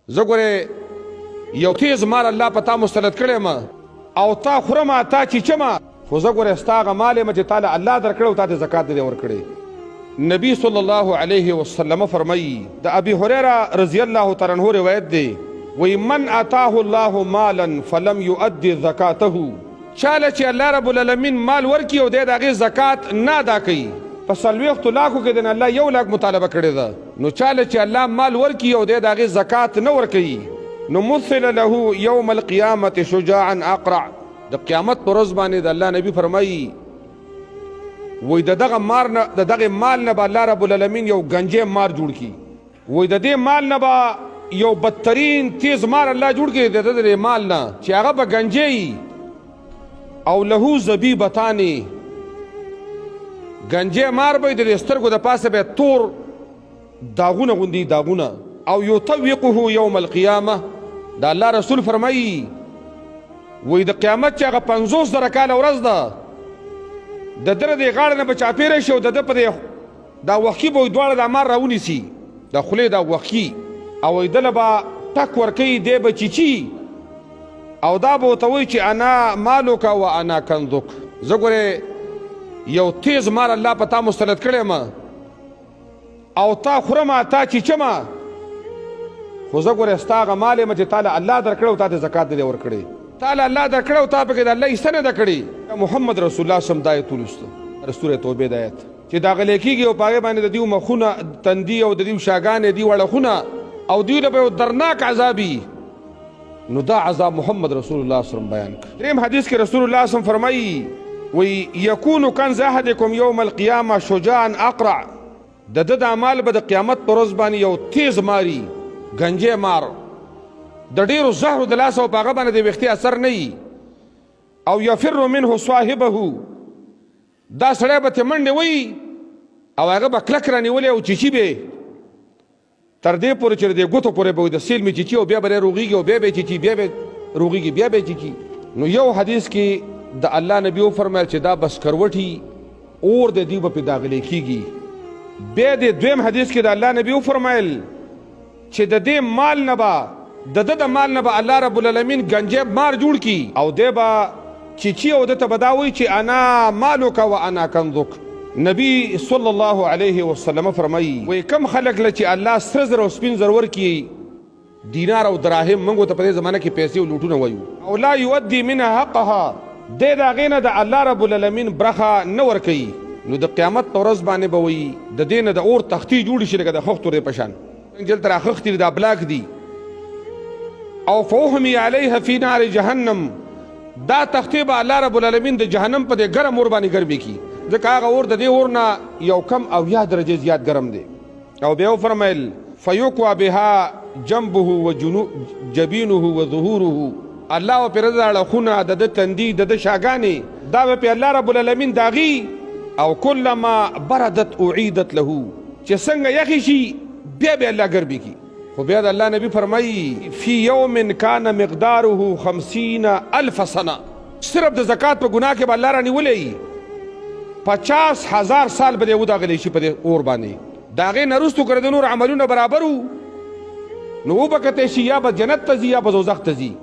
زه ګورې یو تیز مال الله په تا مسلط کړی یم او تا خورم تا چیچم خو زه ګورې ستا هغه مال یم چې تا له الله درکړی او تا ته زکات نه دی ورکړی. نبی صلی الله علیه وسلم فرمایي د ابي هريره رضی الله تعالی عنہ روایت دی وی من اتاه الله مالا فلم يؤدي زکاته چاله چې الله رب العالمین مال ورکي او د هغې زکات نه ادا کوي په 40 لاکو کې د الله 1 لاک مطالبه کړې ده نو چاله چې الله مال ورکي او د هغې زکات نه ورکوي نو مثل له یوم القیامة شجاعا اقرع د قیامت پر ورځ باندې د الله نبی فرمایي وی د دغه مال نه به الله رب العالمین یو گنجې مار جوړ کړي وی د دې مال نه به یو بدترین تیز مار الله جوړ کړي د دې مال نه چې هغه به گنجې او له زبیبتانې گنجې مار به د سترګو د پاسه به تور داغونه غوندي داغونه او یطوقه یوم القیامه د الله رسول فرمایي وی د قیامت چې هغه 50,000 کاله ورځ ده د در د غاړه نه به چاپیره شي او د ده په دا وښکي به دواړه د مار راونیسي د خولې دا وښکي او دله به ټک ورکوي دی به چیچي او دا به ورته وایي چې انا مالک و انا کنزک. زه ګورې یو تیز مال الله په تا مسلط کړی یم او تا خورم تا چیچم خو زه ګورې ستا هغه مال یم چې تا له الله درکړی او تا ته زکات نه دی ورکړی تا له الله درکړی او تا پکې د الله حصه نه ده کړې. محمد رسول الله صم دا آیت ولوسته سورې توبې د آیت چې دا غلی کېږي او په هغې باندې د دیو مخونه تندي او د دیو شاګانې دی وړخونه او دوی له به یو درناک عذابي نو دا عذاب محمد رسول الله صم بیان کړ. دریم حدیث کې رسول الله صم فرمایي وی یکون کنز احدکم یوم القیامه شجاعا اقرع د ده د اعمال به د قیامت په ورځ باندې یو تیز ماري گنجې مار د ډېرو زهرو د لاسه او په هغه باندې د ویښتې اثر نه وي او یفر منه صاحبه دا سړی به ترې منډې وایي او هغه به کلک رانیولی او چیچي به تر دې پورې چې د ګوتو پورې به د سیل مې چیچي او بیا به روغېږي او بیا به چیچي بیا به روغېږي بیا به چیچي. نو یو حدیث کې د الله نبي وفرمایل چې دا بس کروټي اور د دیو به پې داغلی کېږي. بیا د دویم حدیث کې د الله نبي وفرمایل چې د دې مال نه به د ده د مال نه به الله رب العالمین گنجې مار جوړ کړي او دی به چیچي او ده ته به دا وایي چې انا مالک و انا کنزک. نبی صلی الله علیه وسلم فرمایي وایي کم خلک له چې الله سره زر او سپین زر ورکړي دینار او دراهم موږ ته په دې زمانه کې پیسې او لوټونه وایو او لا یؤدي منها حقها دی د هغې نه د الله رب العالمین برخه نه ورکوي نو د قیامت په ورځ باندې به وایي د دې نه د اور تختې جوړې شي لکه د خښتو دی په شان دلته را خښتې دا بلاک دي او فوهمی علیها فی نار جهنم دا تختې به الله رب العالمین د جهنم په دې ګرم اور باندې ګرمې کي ځکه هغه اور د دې اور نه یو کم او 10 درجې زیات ګرم دی. او بیا وفرمیل فیقوی بها جنبه و جبینه و ظهوره الله به پرې د اړخونه د ده تندي د ده شاګانې دا به پې الله رب العالمین داغي او کلما بردت اعیدت له چې څنګه یخې شي بیا به الله ګرمې کي. خو بیا د الله نبی فرمایي فی یوم کان مقداره 50,000 سنه صرف د زکات په ګناه کې به الله رانیولی 50,000 سال به دې وداغلی شي په دې اور باندې د هغې نه وروستو که د نور عملونه برابر وو نو وبه کتی شي یا به جنت ته ځي یا به دوزخ ته ځي.